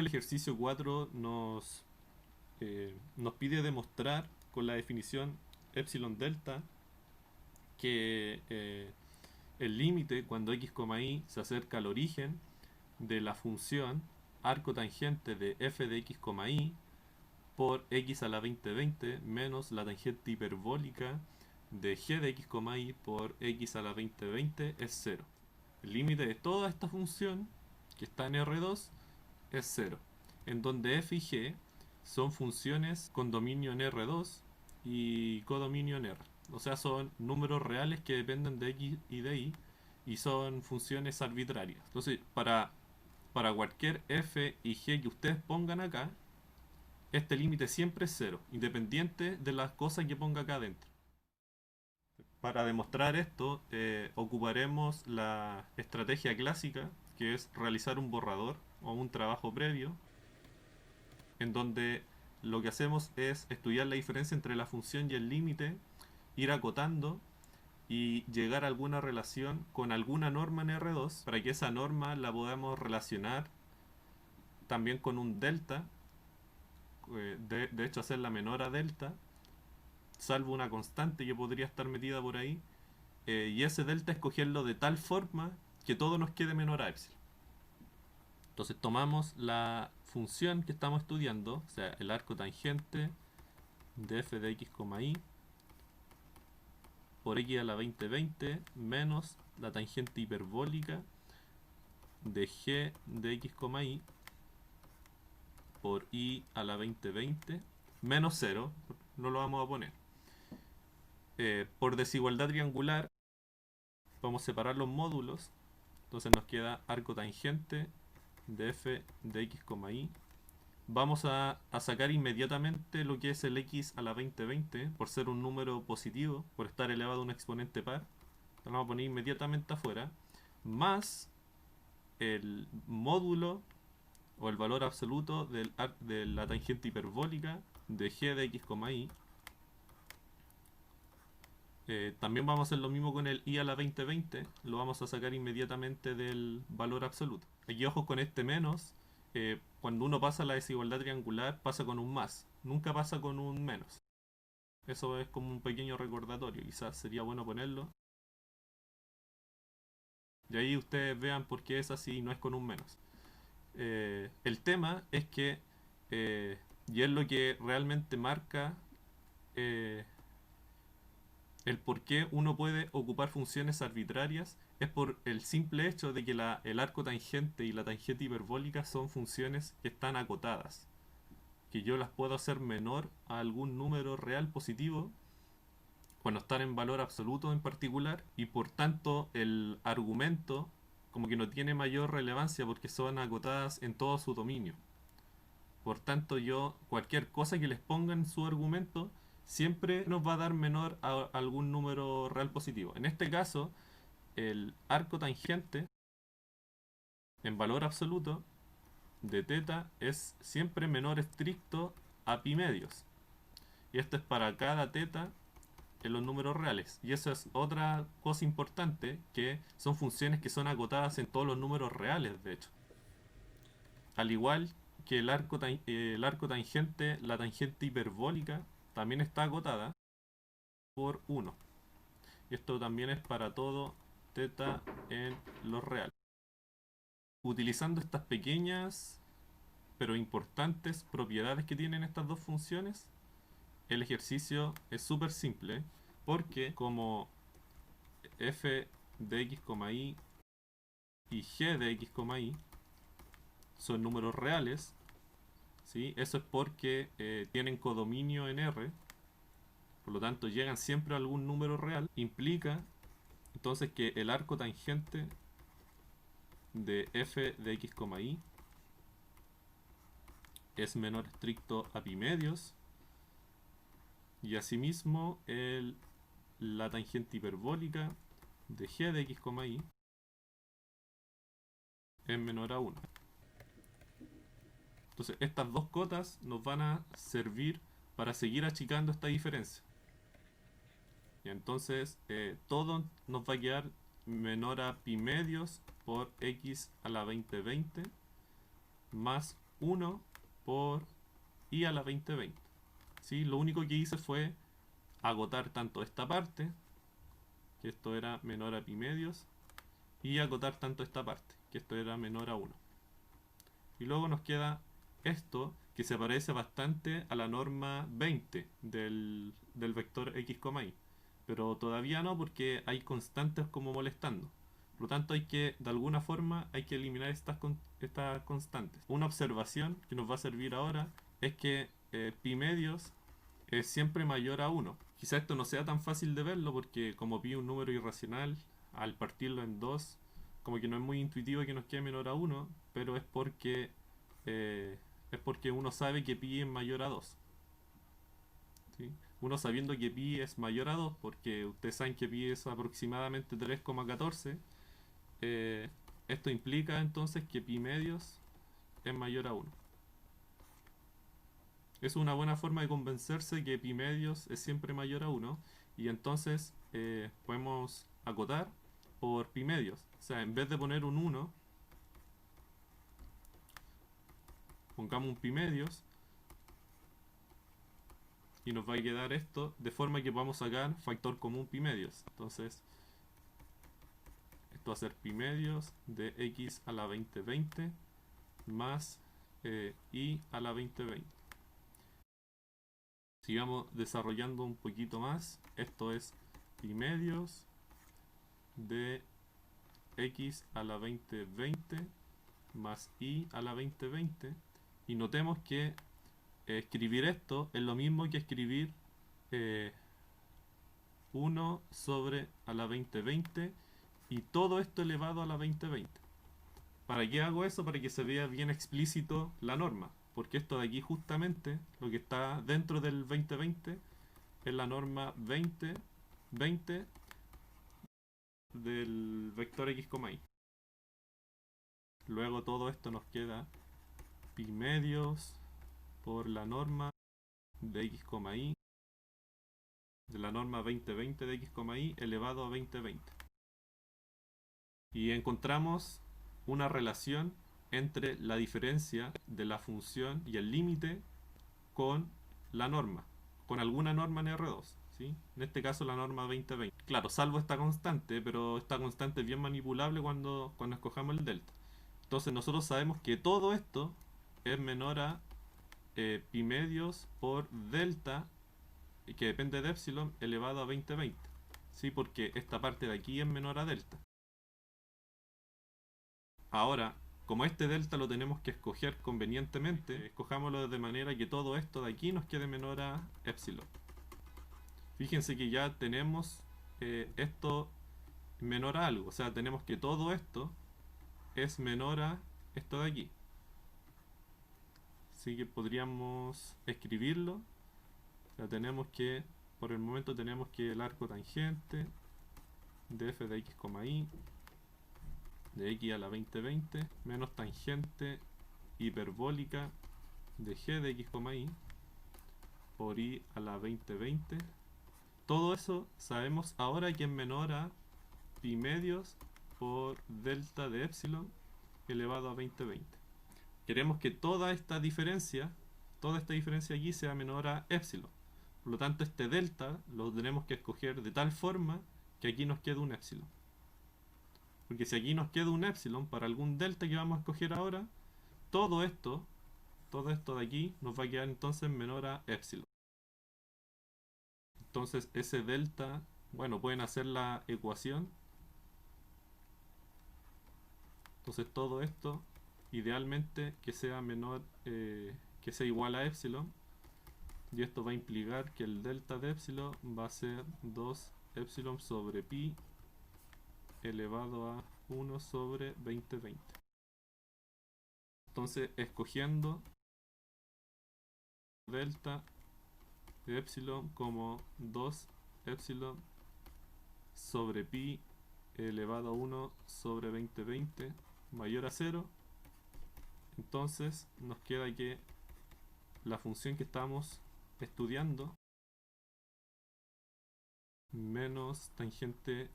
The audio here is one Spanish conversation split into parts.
el ejercicio 4 nos pide demostrar con la definición epsilon delta que el límite cuando x, y se acerca al origen de la función arco tangente de f de x, y por x a la 2020 menos la tangente hiperbólica de g de x, y por x a la 2020 es cero. El límite de toda esta función que está en R2 es cero, en donde f y g son funciones con dominio en R2 y codominio en R. O sea, son números reales que dependen de x y de y son funciones arbitrarias. Entonces, para cualquier f y g que ustedes pongan acá, este límite siempre es cero, independiente de las cosas que ponga acá adentro. Para demostrar esto, ocuparemos la estrategia clásica, que es realizar un borrador o un trabajo previo, en donde lo que hacemos es estudiar la diferencia entre la función y el límite, ir acotando y llegar a alguna relación con alguna norma en R2 para que esa norma la podamos relacionar también con un delta, de hecho hacerla menor a delta, salvo una constante que podría estar metida por ahí, y ese delta escogerlo de tal forma que todo nos quede menor a epsilon. Entonces tomamos la función que estamos estudiando, o sea, el arco tangente de f de x, y por x a la 2020 menos la tangente hiperbólica de g de x, y por y a la 2020 menos 0, no lo vamos a poner. Por desigualdad triangular vamos a separar los módulos, entonces nos queda arco tangente de f de x, y. Vamos a sacar inmediatamente lo que es el x a la 2020 por ser un número positivo, por estar elevado a un exponente par. Lo vamos a poner inmediatamente afuera, más el módulo o el valor absoluto de la tangente hiperbólica de g de x, y. También vamos a hacer lo mismo con el y a la 2020, lo vamos a sacar inmediatamente del valor absoluto. Aquí ojo con este menos, cuando uno pasa la desigualdad triangular pasa con un más, nunca pasa con un menos. Eso es como un pequeño recordatorio, quizás sería bueno ponerlo. Y ahí ustedes vean por qué es así y no es con un menos. El tema es que, y es lo que realmente marca eh, el por qué uno puede ocupar funciones arbitrarias, es por el simple hecho de que el arco tangente y la tangente hiperbólica son funciones que están acotadas, que yo las puedo hacer menor a algún número real positivo cuando están en valor absoluto en particular, y por tanto el argumento como que no tiene mayor relevancia porque son acotadas en todo su dominio. Por tanto, cualquier cosa que les ponga en su argumento siempre nos va a dar menor a algún número real positivo. En este caso, el arco tangente en valor absoluto de teta es siempre menor estricto a pi medios. Y esto es para cada teta en los números reales. Y eso es otra cosa importante, que son funciones que son acotadas en todos los números reales, de hecho. Al igual que el arco tangente, la tangente hiperbólica, también está acotada por 1. Y esto también es para todo teta en los reales. Utilizando estas pequeñas pero importantes propiedades que tienen estas dos funciones, el ejercicio es súper simple, porque como f de x, y g de x, y son números reales, ¿sí? Eso es porque tienen codominio en R, por lo tanto llegan siempre a algún número real, implica entonces que el arco tangente de f de x, y es menor estricto a pi medios, y asimismo la tangente hiperbólica de g de x, y es menor a 1. Entonces estas dos cotas nos van a servir para seguir achicando esta diferencia. Y entonces todo nos va a quedar menor a pi medios por x a la 2020 más 1 por i a la 2020. ¿Sí? Lo único que hice fue agotar tanto esta parte, que esto era menor a pi medios, y agotar tanto esta parte, que esto era menor a 1. Y luego nos queda esto, que se parece bastante a la norma 20 del vector x, y. Pero todavía no, porque hay constantes como molestando. Por lo tanto, de alguna forma, hay que eliminar estas constantes. Una observación que nos va a servir ahora es que pi medios es siempre mayor a 1. Quizá esto no sea tan fácil de verlo porque como pi es un número irracional, al partirlo en 2, como que no es muy intuitivo que nos quede menor a 1, pero eh, es porque uno sabe que pi es mayor a 2. ¿Sí? Uno sabiendo que pi es mayor a 2, porque ustedes saben que pi es aproximadamente 3,14, eh, esto implica entonces que pi medios es mayor a 1. Es una buena forma de convencerse que pi medios es siempre mayor a 1, y entonces podemos acotar por pi medios. O sea, en vez de poner un 1, pongamos un pi medios y nos va a quedar esto, de forma que podamos sacar factor común pi medios. Entonces, esto va a ser pi medios de x a la 2020 más i a la 2020. Sigamos desarrollando un poquito más. Esto es pi medios de x a la 2020 más i a la 2020. Y notemos que escribir esto es lo mismo que escribir 1 sobre a la 2020 y todo esto elevado a la 2020. ¿Para qué hago eso? Para que se vea bien explícito la norma. Porque esto de aquí justamente, lo que está dentro del 2020, es la norma 20 del vector x, y. Luego todo esto nos queda pi medios por la norma de x, y, de la norma 2020 de x, y elevado a 2020. Y encontramos una relación entre la diferencia de la función y el límite con la norma, con alguna norma en R2, ¿sí? En este caso la norma 2020. Claro, salvo esta constante, pero esta constante es bien manipulable cuando escojamos el delta. Entonces nosotros sabemos que todo esto es menor a pi medios por delta, que depende de epsilon, elevado a 2020. ¿Sí? Porque esta parte de aquí es menor a delta. Ahora, como este delta lo tenemos que escoger convenientemente, escojámoslo de manera que todo esto de aquí nos quede menor a epsilon. Fíjense que ya tenemos esto menor a algo, o sea, tenemos que todo esto es menor a esto de aquí. Así que podríamos escribirlo. O sea, tenemos que, por el momento tenemos que el arco tangente de f de x, y de x a la 2020 menos tangente hiperbólica de g de x, y por i a la 2020. Todo eso sabemos ahora que es menor a pi medios por delta de epsilon elevado a 2020. Queremos que toda esta diferencia aquí sea menor a epsilon. Por lo tanto, este delta lo tenemos que escoger de tal forma que aquí nos quede un epsilon. Porque si aquí nos queda un epsilon para algún delta que vamos a escoger ahora, todo esto de aquí nos va a quedar entonces menor a epsilon. Entonces ese delta, bueno, pueden hacer la ecuación. Entonces todo esto, idealmente que sea menor, que sea igual a epsilon. Y esto va a implicar que el delta de epsilon va a ser 2 epsilon sobre pi elevado a 1 sobre 2020. Entonces, escogiendo delta de epsilon como 2 epsilon sobre pi elevado a 1 sobre 2020 mayor a 0, entonces nos queda que la función que estamos estudiando menos tangente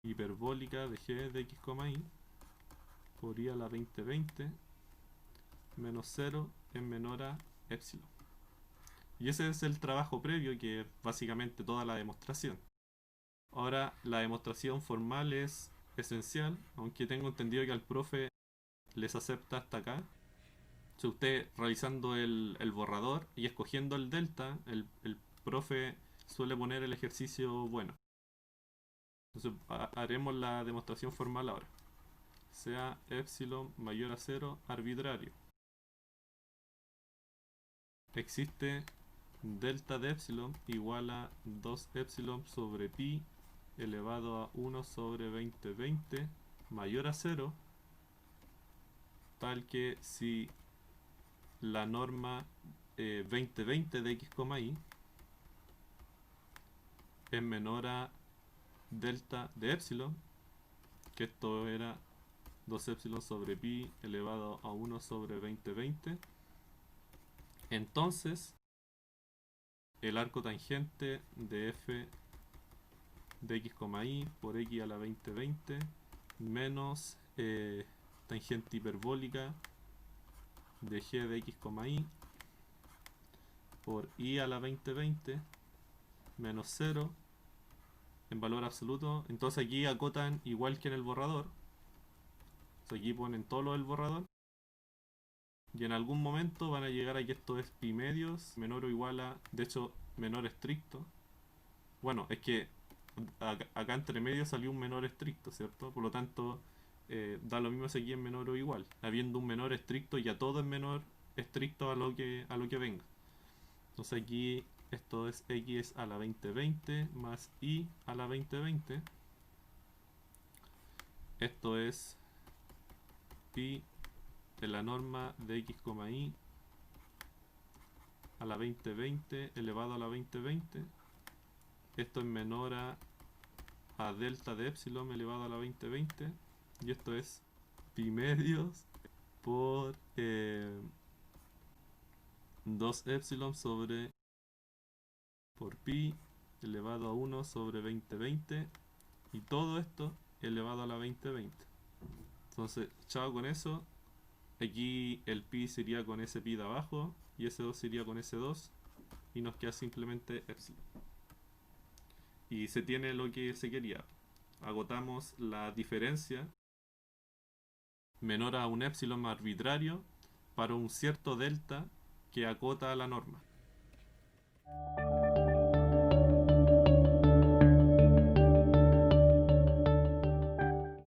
hiperbólica de g de x, y por i a la 2020 menos 0 es menor a epsilon. Y ese es el trabajo previo, que es básicamente toda la demostración. Ahora, la demostración formal es esencial, aunque tengo entendido que al profe les acepta hasta acá. O sea, usted realizando el borrador y escogiendo el delta, el profe suele poner el ejercicio bueno. Entonces haremos la demostración formal ahora. Sea epsilon mayor a 0 arbitrario. Existe delta de epsilon igual a 2 epsilon sobre pi elevado a 1 sobre 2020 mayor a 0, tal que si la norma 2020 de x, y es menor a delta de epsilon, que esto era 2 epsilon sobre pi elevado a 1 sobre 2020, entonces el arco tangente de f de x, y por x a la 2020 menos tangente hiperbólica de g de x, y por y a la 2020 menos 0 en valor absoluto. Entonces aquí acotan igual que en el borrador. Entonces aquí ponen todo lo del borrador. Y en algún momento van a llegar a que esto es pi medios menor o igual a, de hecho, menor estricto. Bueno, es que acá entre medio salió un menor estricto, ¿cierto? Por lo tanto, da lo mismo si aquí es menor o igual. Habiendo un menor estricto, ya todo es menor estricto a lo que venga. Entonces aquí esto es x a la 2020 más y a la 2020. Esto es pi de la norma de x, y a la 2020 elevado a la 2020. Esto es menor a delta de epsilon elevado a la 2020. Y esto es pi medios por 2 epsilon sobre por pi elevado a 1 sobre 2020. Y todo esto elevado a la 2020. Entonces, chao con eso. Aquí el pi sería con ese pi de abajo y ese 2 sería con ese 2 y nos queda simplemente epsilon. Y se tiene lo que se quería. Agotamos la diferencia menor a un epsilon arbitrario para un cierto delta que acota a la norma.